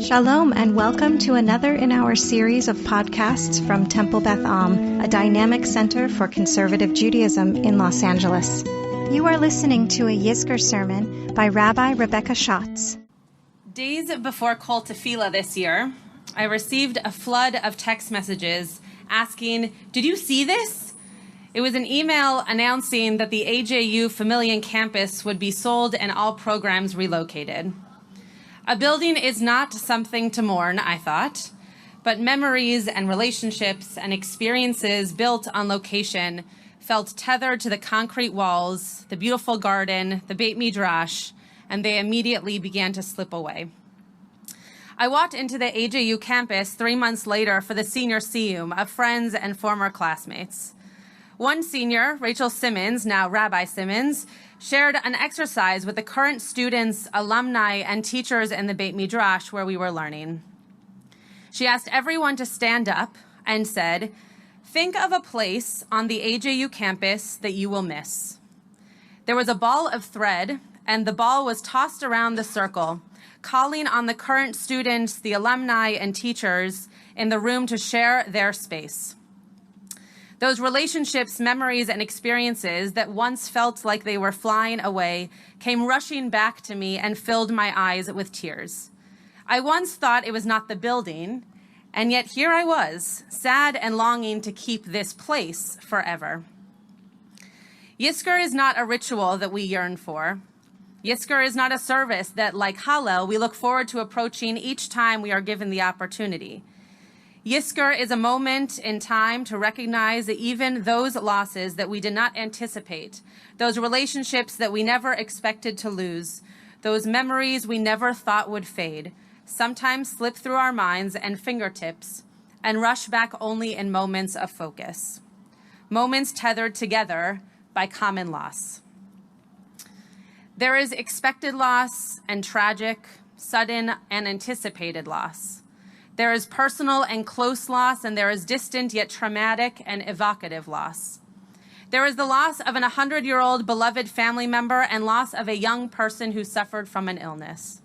Shalom and welcome to another in our series of podcasts from Temple Beth Am, a dynamic center for conservative Judaism in Los Angeles. You are listening to a Yizkor sermon by Rabbi Rebecca Schatz. Days before Kol Tefillah this year, I received a flood of text messages asking, "Did you see this?" It was an email announcing that the AJU Familian campus would be sold and all programs relocated. A building is not something to mourn, I thought, but memories and relationships and experiences built on location felt tethered to the concrete walls, the beautiful garden, the Beit Midrash, and they immediately began to slip away. I walked into the AJU campus 3 months later for the senior siyum of friends and former classmates. One senior, Rachel Simmons, now Rabbi Simmons, shared an exercise with the current students, alumni, and teachers in the Beit Midrash where we were learning. She asked everyone to stand up and said, "Think of a place on the AJU campus that you will miss." There was a ball of thread, and the ball was tossed around the circle, calling on the current students, the alumni, and teachers in the room to share their space. Those relationships, memories, and experiences that once felt like they were flying away came rushing back to me and filled my eyes with tears. I once thought it was not the building, and yet here I was, sad and longing to keep this place forever. Yizkor is not a ritual that we yearn for. Yizkor is not a service that, like Hallel, we look forward to approaching each time we are given the opportunity. Yizkor is a moment in time to recognize that even those losses that we did not anticipate, those relationships that we never expected to lose, those memories we never thought would fade, sometimes slip through our minds and fingertips and rush back only in moments of focus, moments tethered together by common loss. There is expected loss and tragic, sudden, and anticipated loss. There is personal and close loss, and there is distant yet traumatic and evocative loss. There is the loss of an 100-year-old beloved family member and loss of a young person who suffered from an illness.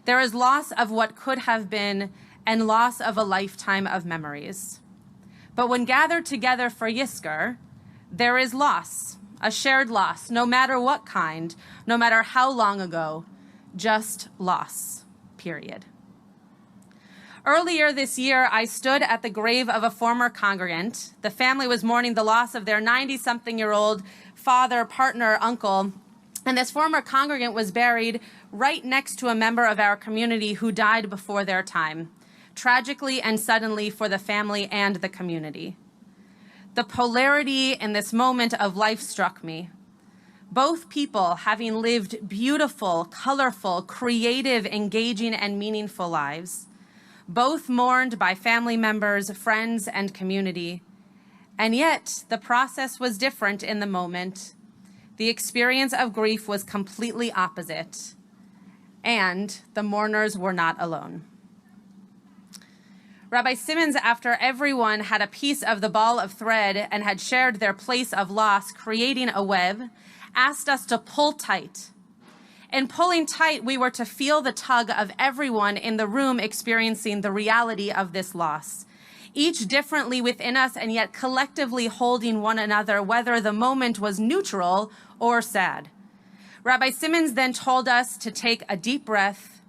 There is loss of what could have been and loss of a lifetime of memories. But when gathered together for Yizkor, there is loss, a shared loss, no matter what kind, no matter how long ago, just loss, period. Earlier this year, I stood at the grave of a former congregant. The family was mourning the loss of their 90-something-year-old father, partner, uncle, and this former congregant was buried right next to a member of our community who died before their time, tragically and suddenly for the family and the community. The polarity in this moment of life struck me. Both people having lived beautiful, colorful, creative, engaging, and meaningful lives. Both mourned by family members, friends, and community. And yet, the process was different in the moment. The experience of grief was completely opposite. And the mourners were not alone. Rabbi Simmons, after everyone had a piece of the ball of thread and had shared their place of loss, creating a web, asked us to pull tight. In pulling tight, we were to feel the tug of everyone in the room experiencing the reality of this loss, each differently within us and yet collectively holding one another, whether the moment was neutral or sad. Rabbi Simmons then told us to take a deep breath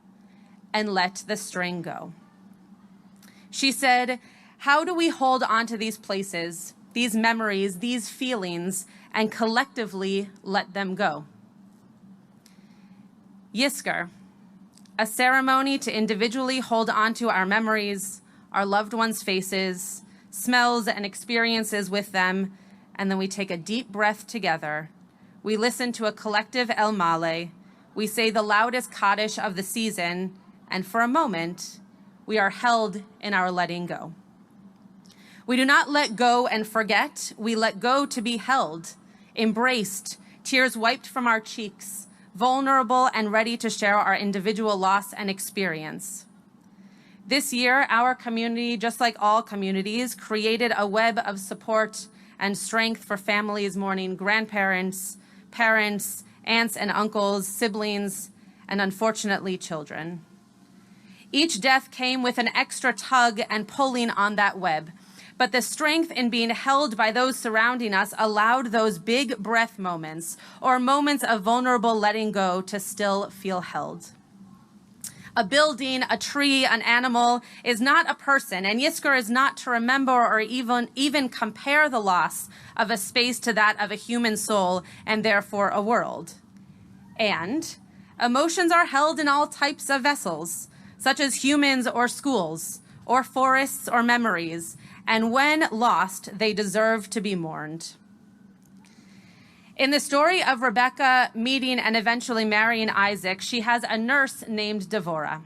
and let the string go. She said, "How do we hold on to these places, these memories, these feelings, and collectively let them go?" Yizkor, a ceremony to individually hold on to our memories, our loved ones' faces, smells and experiences with them, and then we take a deep breath together. We listen to a collective El Male. We say the loudest Kaddish of the season, and for a moment, we are held in our letting go. We do not let go and forget. We let go to be held, embraced, tears wiped from our cheeks, vulnerable and ready to share our individual loss and experience. This year, our community, just like all communities, created a web of support and strength for families mourning grandparents, parents, aunts and uncles, siblings, and unfortunately, children. Each death came with an extra tug and pulling on that web. But the strength in being held by those surrounding us allowed those big breath moments or moments of vulnerable letting go to still feel held. A building, a tree, an animal is not a person, and Yizkor is not to remember or even compare the loss of a space to that of a human soul and therefore a world. And emotions are held in all types of vessels, such as humans or schools, or forests or memories, and when lost, they deserve to be mourned. In the story of Rebecca meeting and eventually marrying Isaac, she has a nurse named Devorah.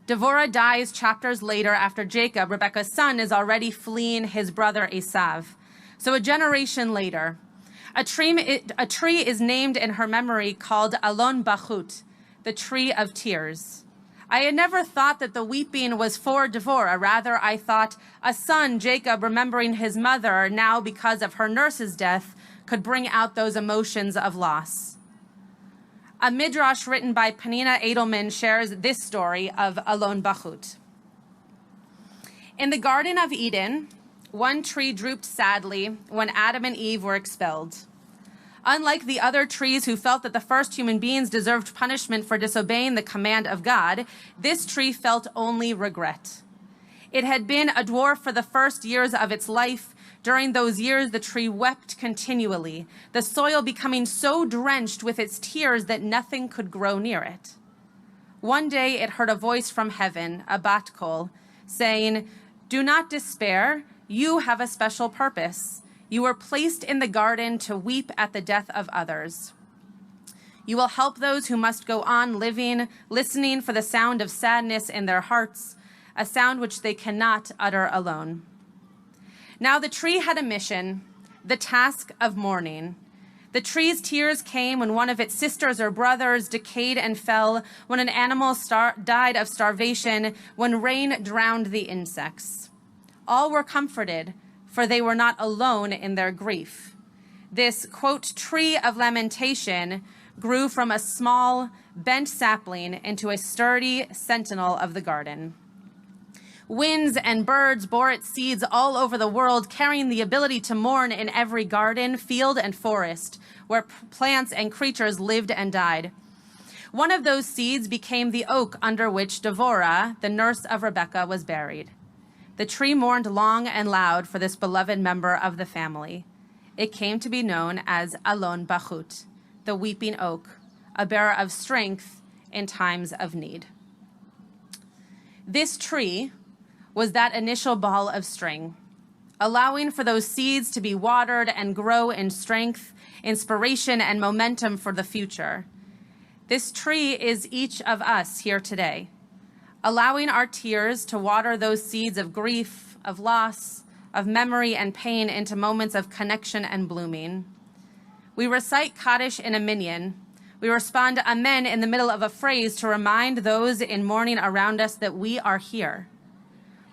Devorah dies chapters later after Jacob, Rebecca's son, is already fleeing his brother Esav. So a generation later, a tree is named in her memory called Alon Bachut, the tree of tears. I had never thought that the weeping was for Devorah. Rather, I thought a son, Jacob, remembering his mother, now because of her nurse's death, could bring out those emotions of loss. A midrash written by Penina Edelman shares this story of Alon Bachut. In the Garden of Eden, one tree drooped sadly when Adam and Eve were expelled. Unlike the other trees who felt that the first human beings deserved punishment for disobeying the command of God, this tree felt only regret. It had been a dwarf for the first years of its life. During those years, the tree wept continually, the soil becoming so drenched with its tears that nothing could grow near it. One day it heard a voice from heaven, a bat kol, saying, "Do not despair, you have a special purpose. You were placed in the garden to weep at the death of others. You will help those who must go on living, listening for the sound of sadness in their hearts, a sound which they cannot utter alone." Now the tree had a mission, the task of mourning. The tree's tears came when one of its sisters or brothers decayed and fell, when an animal died of starvation, when rain drowned the insects. All were comforted, for they were not alone in their grief. This, quote, tree of lamentation grew from a small, bent sapling into a sturdy sentinel of the garden. Winds and birds bore its seeds all over the world, carrying the ability to mourn in every garden, field, and forest, where plants and creatures lived and died. One of those seeds became the oak under which Devorah, the nurse of Rebecca, was buried. The tree mourned long and loud for this beloved member of the family. It came to be known as Alon Bachut, the weeping oak, a bearer of strength in times of need. This tree was that initial ball of string, allowing for those seeds to be watered and grow in strength, inspiration, and momentum for the future. This tree is each of us here today, allowing our tears to water those seeds of grief, of loss, of memory and pain into moments of connection and blooming. We recite Kaddish in a minyan. We respond Amen in the middle of a phrase to remind those in mourning around us that we are here.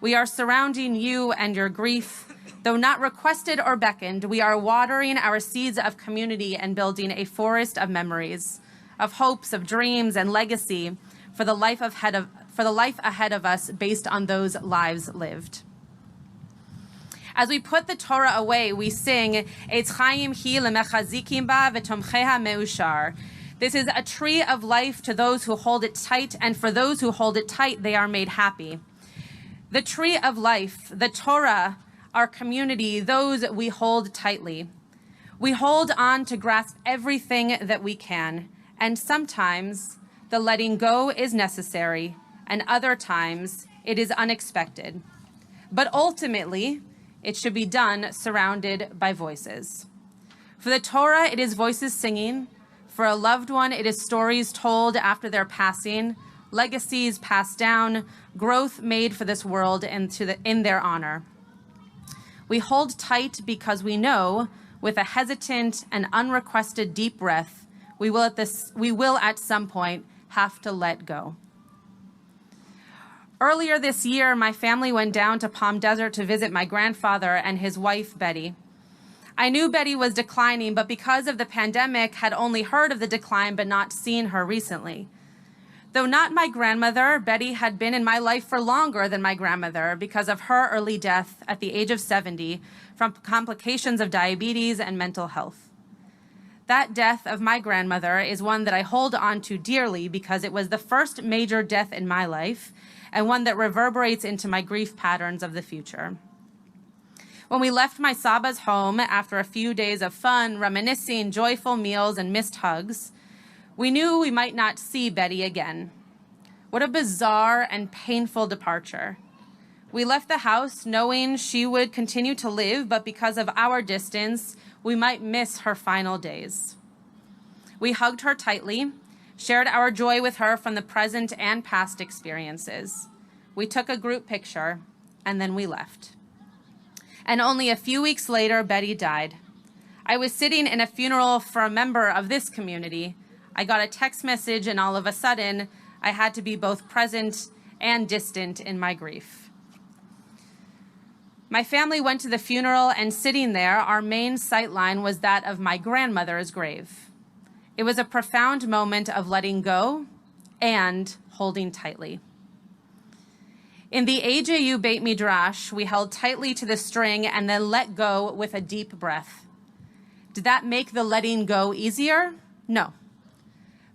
We are surrounding you and your grief. Though not requested or beckoned, we are watering our seeds of community and building a forest of memories, of hopes, of dreams, and legacy for the life ahead of us based on those lives lived. As we put the Torah away, we sing, Eitz Chaim hi lemechazikim ba v'tomcheha meushar. This is a tree of life to those who hold it tight, and for those who hold it tight, they are made happy. The tree of life, the Torah, our community, those we hold tightly. We hold on to grasp everything that we can, and sometimes the letting go is necessary, and other times it is unexpected. But ultimately, it should be done surrounded by voices. For the Torah, it is voices singing. For a loved one, it is stories told after their passing, legacies passed down, growth made for this world and in their honor. We hold tight because we know, with a hesitant and unrequested deep breath, we will at some point have to let go. Earlier this year, my family went down to Palm Desert to visit my grandfather and his wife, Betty. I knew Betty was declining, but because of the pandemic, had only heard of the decline but not seen her recently. Though not my grandmother, Betty had been in my life for longer than my grandmother because of her early death at the age of 70 from complications of diabetes and mental health. That death of my grandmother is one that I hold on to dearly because it was the first major death in my life and one that reverberates into my grief patterns of the future. When we left my Saba's home after a few days of fun, reminiscing, joyful meals, and missed hugs, we knew we might not see Betty again. What a bizarre and painful departure. We left the house knowing she would continue to live, but because of our distance, we might miss her final days. We hugged her tightly, shared our joy with her from the present and past experiences. We took a group picture, and then we left. And only a few weeks later, Betty died. I was sitting in a funeral for a member of this community. I got a text message, and all of a sudden, I had to be both present and distant in my grief. My family went to the funeral, and sitting there, our main sightline was that of my grandmother's grave. It was a profound moment of letting go and holding tightly. In the AJU Beit Midrash, we held tightly to the string and then let go with a deep breath. Did that make the letting go easier? No.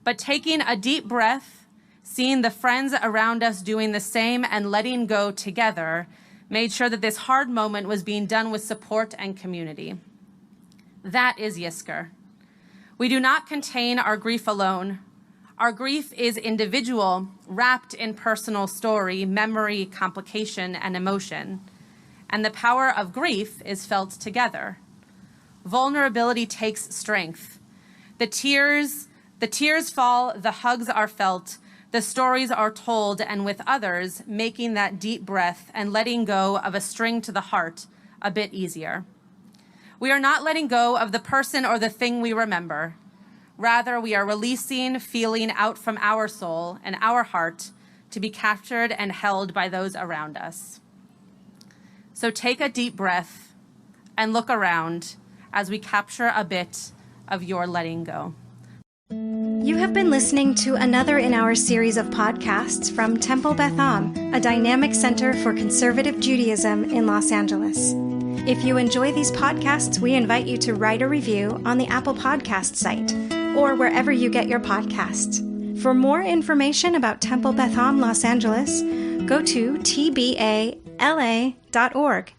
But taking a deep breath, seeing the friends around us doing the same and letting go together made sure that this hard moment was being done with support and community. That is Yizkor. We do not contain our grief alone. Our grief is individual, wrapped in personal story, memory, complication, and emotion. And the power of grief is felt together. Vulnerability takes strength. The tears fall, the hugs are felt, the stories are told, and with others, making that deep breath and letting go of a string to the heart a bit easier. We are not letting go of the person or the thing we remember. Rather, we are releasing feeling out from our soul and our heart to be captured and held by those around us. So take a deep breath and look around as we capture a bit of your letting go. You have been listening to another in our series of podcasts from Temple Beth Am, a dynamic center for conservative Judaism in Los Angeles. If you enjoy these podcasts, we invite you to write a review on the Apple Podcast site or wherever you get your podcasts. For more information about Temple Beth Am Los Angeles, go to tbala.org.